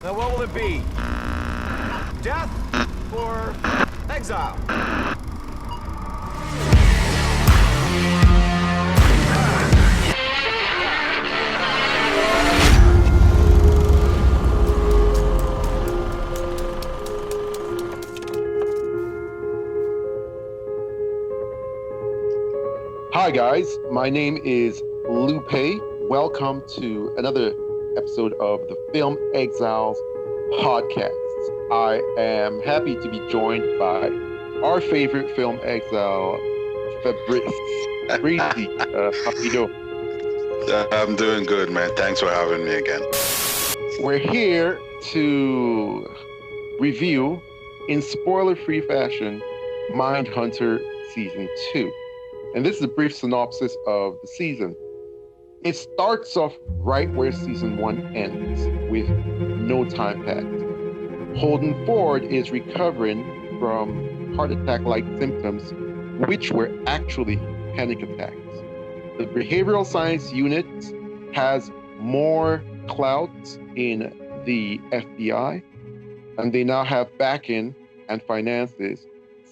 Now what will it be? Death or exile? Hi, guys. My name is Lupe. Welcome to another episode of the Film Exiles podcast. I am happy to be joined by our favorite film exile, Fabrice. Breezy, how you doing? I'm doing good, man. Thanks for having me again. We're here to review, in spoiler-free fashion, Mindhunter Season 2. And this is a brief synopsis of the season. It starts off right where Season 1 ends, with no time passed. Holden Ford is recovering from heart attack-like symptoms, which were actually panic attacks. The behavioral science unit has more clout in the FBI, and they now have backing and finances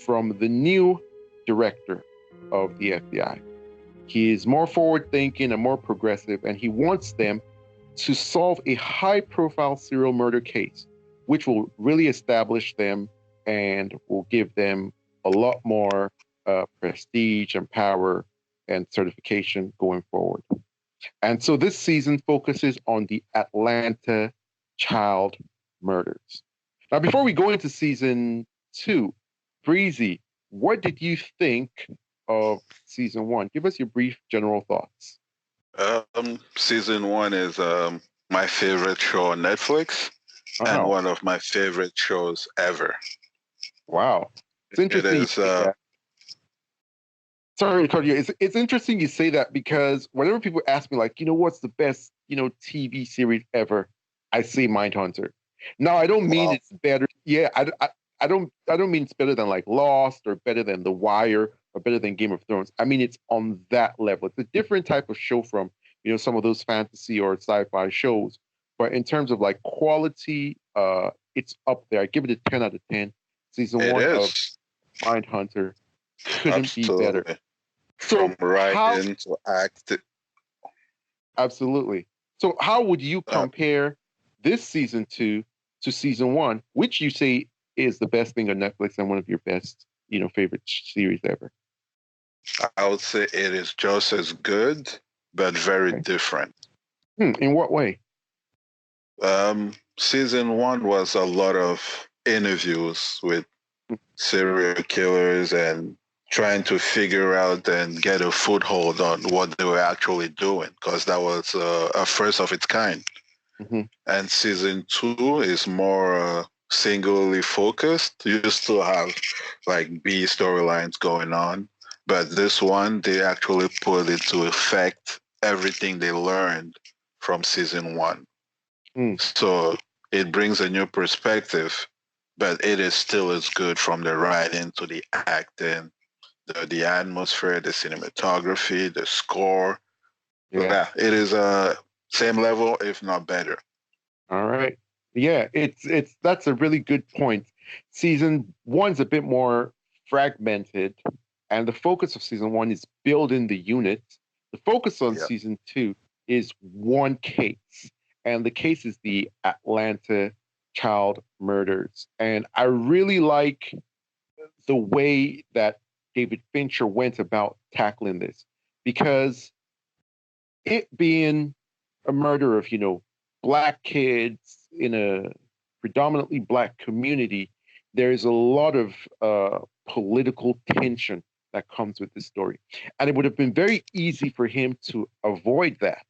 from the new director of the FBI. He is more forward-thinking and more progressive, and he wants them to solve a high-profile serial murder case, which will really establish them and will give them a lot more prestige and power and certification going forward. And so this season focuses on the Atlanta child murders. Now, before we go into Season 2, Breezy, what did you think of Season 1? Give us your brief general thoughts. Season 1 is my favorite show on Netflix and one of my favorite shows ever. Wow. It's interesting. It is, Sorry to cut you. It's interesting you say that, because whenever people ask me, like, what's the best, TV series ever, I say Mindhunter. Now, I don't mean it's better. Yeah, I don't mean it's better than like Lost or better than The Wire or better than Game of Thrones. I mean, it's on that level. It's a different type of show from, some of those fantasy or sci-fi shows. But in terms of like quality, it's up there. I give it a 10 out of 10. Season 1 of Mindhunter couldn't be better. From writing to act. Absolutely. So how would you compare this Season 2 to Season 1, which you say is the best thing on Netflix and one of your best, favorite series ever? I would say it is just as good, but very different. In what way? Season 1 was a lot of interviews with serial killers and trying to figure out and get a foothold on what they were actually doing, because that was a first of its kind. Mm-hmm. And Season 2 is more singularly focused. You still have like B storylines going on, but this one, they actually put into effect everything they learned from Season 1. So it brings a new perspective, but it is still as good from the writing to the acting, the atmosphere, the cinematography, the score. Yeah, it is same level, if not better. All right. Yeah, it's that's a really good point. Season 1's a bit more fragmented, and the focus of Season 1 is building the unit. The focus on Season 2 is one case, and the case is the Atlanta child murders. And I really like the way that David Fincher went about tackling this, because it being a murder of, Black kids in a predominantly Black community, there's a lot of political tension that comes with this story. And it would have been very easy for him to avoid that,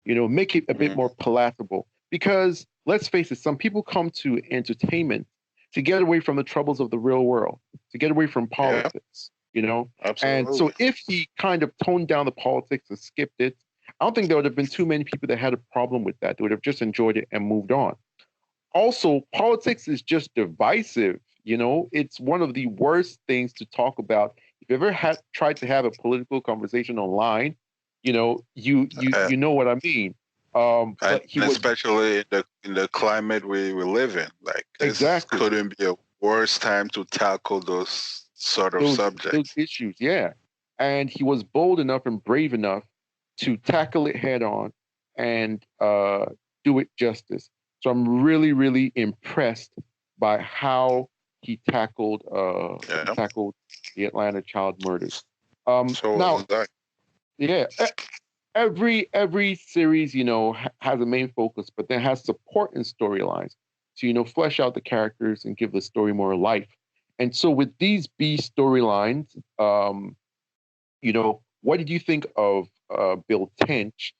make it a bit more palatable. Because let's face it, some people come to entertainment to get away from the troubles of the real world, to get away from politics, Absolutely. And so if he kind of toned down the politics and skipped it, I don't think there would have been too many people that had a problem with that. They would have just enjoyed it and moved on. Also, politics is just divisive. It's one of the worst things to talk about. If you ever tried to have a political conversation online, you know what I mean. And But he was especially in the climate we live in, like this exactly couldn't be a worse time to tackle those sort of those subjects. issues, yeah. And he was bold enough and brave enough to tackle it head on and do it justice. So I'm really, really impressed by how he Yeah. tackled the Atlanta child murders. So Now, was that. yeah, every series, has a main focus, but then has supporting storylines to, flesh out the characters and give the story more life. And so with these B storylines, what did you think of Bill Tench,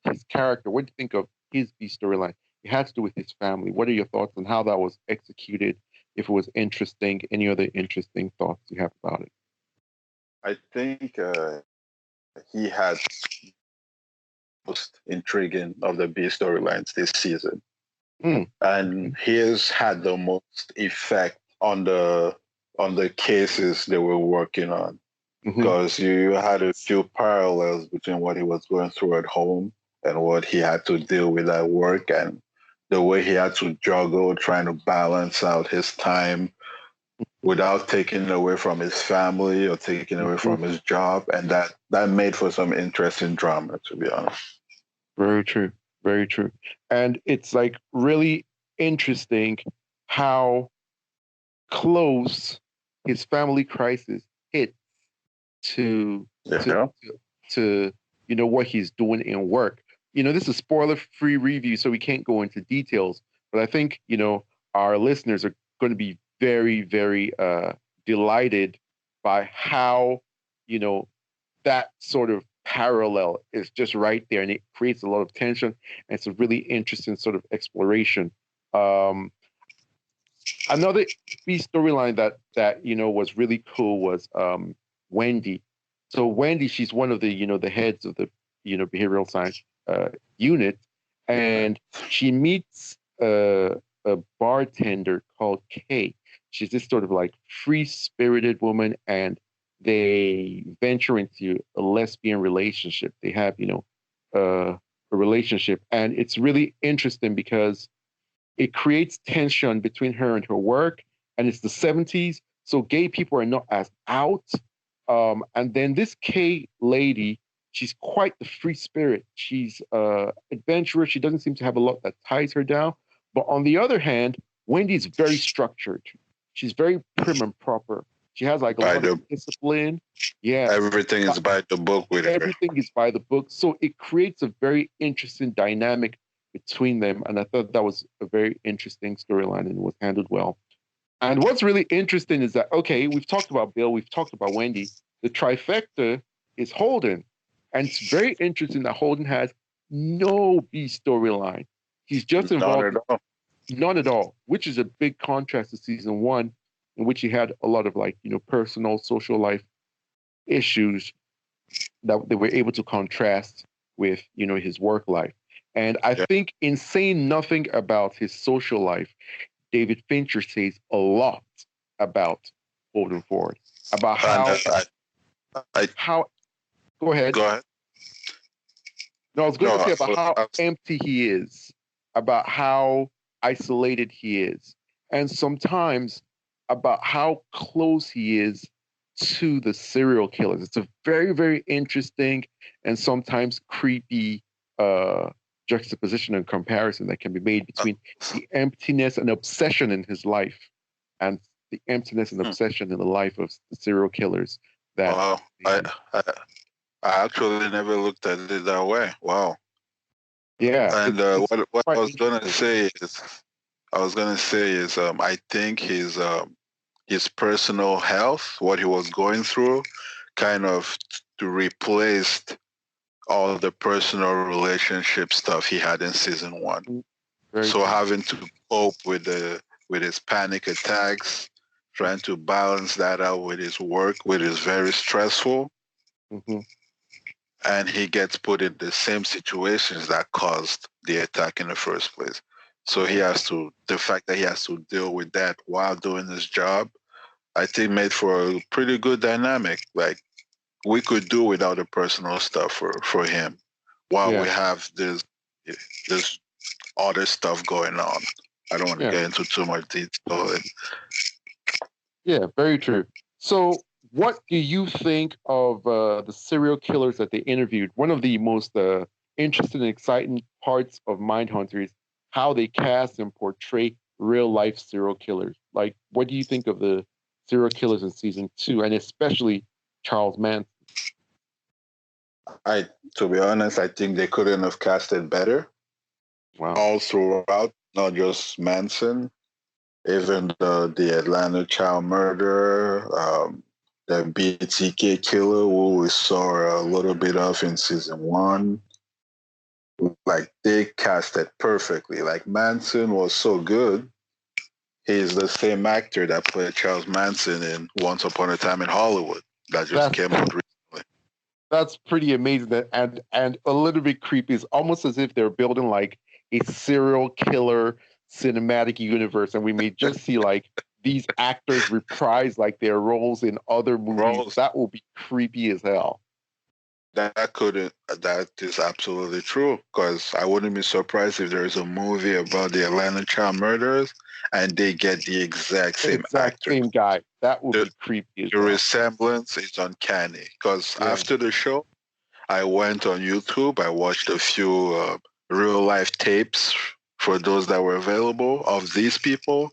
his character? What did you think of his B storyline? It had to do with his family. What are your thoughts on how that was executed? If it was interesting, any other interesting thoughts you have about it? I think he had most intriguing of the B storylines this season, Mm, and he has had the most effect on the cases they were working on. hmm Because you had a few parallels between what he was going through at home and what he had to deal with at work, and the way he had to juggle trying to balance out his time without taking away from his family or taking away hmm from his job, and that made for some interesting drama, to be honest. Very true. Very true. And it's like really interesting how close his family crisis hit to to Yeah. to what he's doing in work. This is spoiler free review, so we can't go into details. But I think our listeners are going to be very very delighted by how you know that sort of parallel is just right there, and it creates a lot of tension. And it's a really interesting sort of exploration. Um, Another B storyline that was really cool was Wendy. So Wendy, she's one of the the heads of the behavioral science unit, and she meets a bartender called Kay. She's this sort of like free spirited woman, and they venture into a lesbian relationship. They have a relationship, and it's really interesting because it creates tension between her and her work, and it's the 70s, so gay people are not as out. And then this Kay lady, she's quite the free spirit. She's adventurous. She doesn't seem to have a lot that ties her down. But on the other hand, Wendy's very structured. She's very prim and proper. She has like a By lot of the discipline. Yeah, Everything is by the book with her. everything is by the book. So it creates a very interesting dynamic between them. And I thought that was a very interesting storyline and was handled well. And what's really interesting is that, okay, we've talked about Bill, we've talked about Wendy. The trifecta is Holden. And it's very interesting that Holden has no B storyline. He's just Not involved at in all. none at all, which is a big contrast to season one, in which he had a lot of like, personal, social life issues that they were able to contrast with his work life. And I Yeah. think in saying nothing about his social life, David Fincher says a lot about Holden Ford, about And I how go ahead. go ahead. No, I was going No, to say about how I, empty he is, about how isolated he is, and sometimes about how close he is to the serial killers. It's a very, very interesting and sometimes creepy juxtaposition and comparison that can be made between the emptiness and obsession in his life and the emptiness and hmm, obsession in the life of the serial killers that wow. I I actually never looked at it that way. Wow. yeah, And it's what quite interesting. I was gonna say is I think his personal health, what he was going through, kind of replaced all the personal relationship stuff he had in season one. Mm, very So true. having to cope with his panic attacks, trying to balance that out with his work, which is very stressful, Mm-hmm. and he gets put in the same situations that caused the attack in the first place. So the fact that he has to deal with that while doing his job, I think made for a pretty good dynamic. Like we could do without the personal stuff for him. while Yeah. we have this other stuff going on. I don't want to get into too much detail. Yeah, very true. So, what do you think of the serial killers that they interviewed? One of the most interesting and exciting parts of Mindhunter is how they cast and portray real life serial killers. Like, what do you think of the serial killers in season 2, and especially Charles Manson? To be honest, I think they couldn't have casted better. Wow. All throughout, not just Manson, even the Atlanta child murderer, the BTK killer, who we saw a little bit of in season 1. Like, they cast it perfectly. Like, Manson was so good. He's the same actor that played Charles Manson in Once Upon a Time in Hollywood that just came out recently. That's pretty amazing, and a little bit creepy. It's almost as if they're building like a serial killer cinematic universe, and we may just see like these actors reprise like their roles in other movies. That will be creepy as hell. That is absolutely true, because I wouldn't be surprised if there is a movie about the Atlanta child murderers and they get the exact same actor. Same guy. That would be creepy as The resemblance is uncanny, because after the show, I went on YouTube, I watched a few real life tapes for those that were available of these people,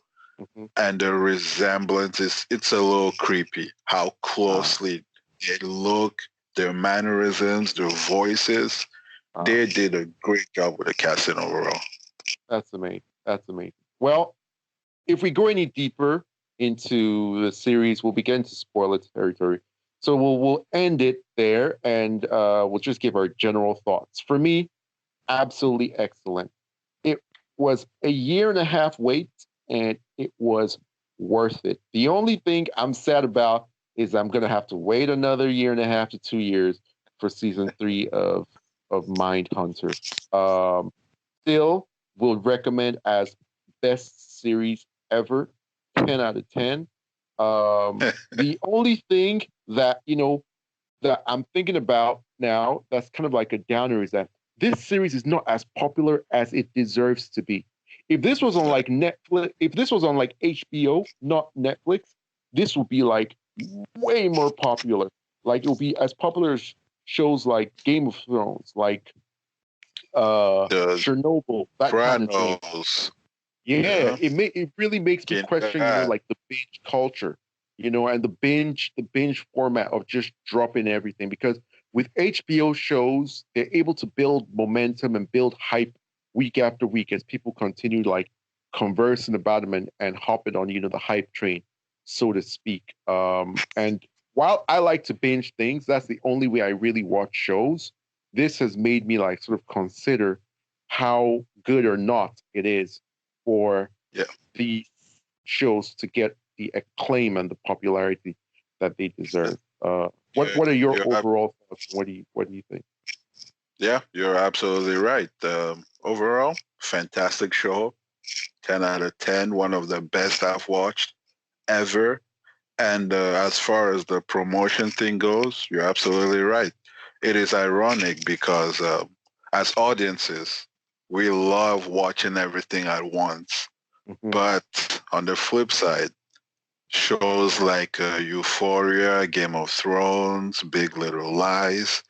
and the resemblance it's a little creepy how closely they look, their mannerisms, their voices. They did a great job with the casting overall. That's amazing. That's amazing. Well, if we go any deeper into the series, we'll begin to spoiler territory. So we'll end it there, and we'll just give our general thoughts. For me, absolutely excellent. It was a 1.5 year wait, and it was worth it. The only thing I'm sad about is I'm going to have to wait another 1.5 to 2 years for season 3 of Mindhunter. Still, will recommend as best series ever, 10 out of 10. The only thing that that I'm thinking about now that's kind of like a downer is that this series is not as popular as it deserves to be. If this was on like Netflix, if this was on like HBO, not Netflix, this would be like way more popular. Like it will be as popular as shows like Game of Thrones, like Chernobyl, that kind of thing. Yeah, it really makes me question, like the binge culture, and the binge format of just dropping everything. Because with HBO shows, they're able to build momentum and build hype week after week as people continue like conversing about them and hopping on, the hype train, so to speak. And while I like to binge things, that's the only way I really watch shows. This has made me like sort of consider how good or not it is for these shows to get the acclaim and the popularity that they deserve. What are your overall thoughts? What do you think? Yeah, you're absolutely right. Overall, fantastic show. 10 out of 10. One of the best I've watched ever. And as far as the promotion thing goes, you're absolutely right. It is ironic because as audiences, we love watching everything at once. But on the flip side, shows like Euphoria, Game of Thrones, Big Little Lies,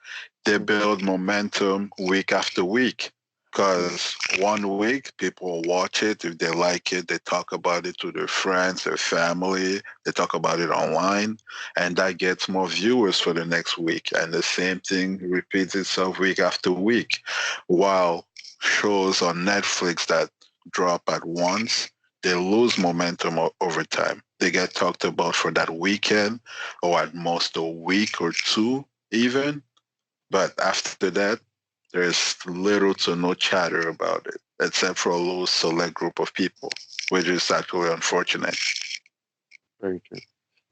they build momentum week after week. Because one week people watch it, if they like it, they talk about it to their friends, their family, they talk about it online, and that gets more viewers for the next week. And the same thing repeats itself week after week. While shows on Netflix that drop at once, they lose momentum over time. They get talked about for that weekend or at most a week or two even. But after that, there's little to no chatter about it, except for a little select group of people, which is actually unfortunate. Very true.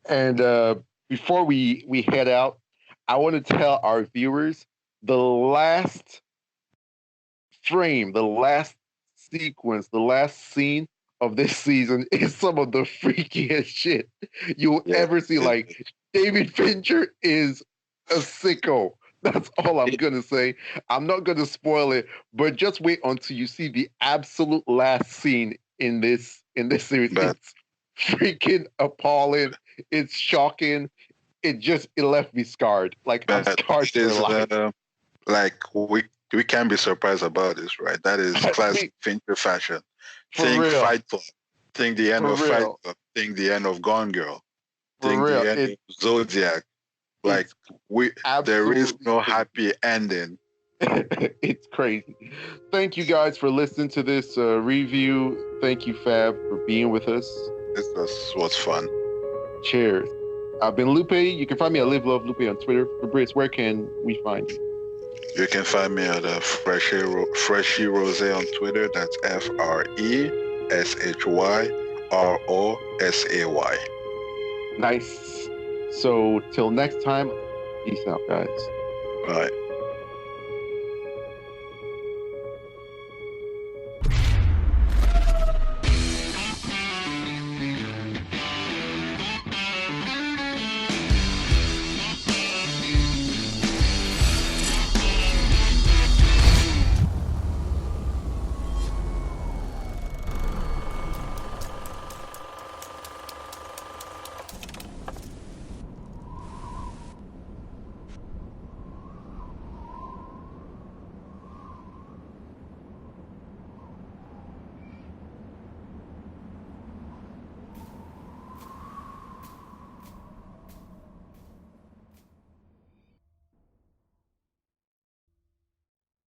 And before we head out, I want to tell our viewers the last frame, the last sequence, the last scene of this season is some of the freakiest shit you'll ever see. Like, David Fincher is a sicko. That's all I'm gonna say. I'm not gonna spoil it, but just wait until you see the absolute last scene in this series. But It's freaking appalling. It's shocking. It left me scarred. Like I'm but scarred it for is life. like we can't be surprised about this, right? That is classic Fincher fashion. For Think real. Fight Club. Think the end For of Fight real. Club. Think the end of Gone Girl. For Think real. the end of Zodiac. Like there is no happy ending. It's crazy. Thank you guys for listening to this review. Thank you, Fab, for being with us. This was fun. Cheers. I've been Lupe. You can find me at Live Love Lupe on Twitter. Fabrice, where can we find you? You can find me at Freshie Rose on Twitter. That's FRESHYROSAY. Nice. So till next time, peace out, guys. Bye.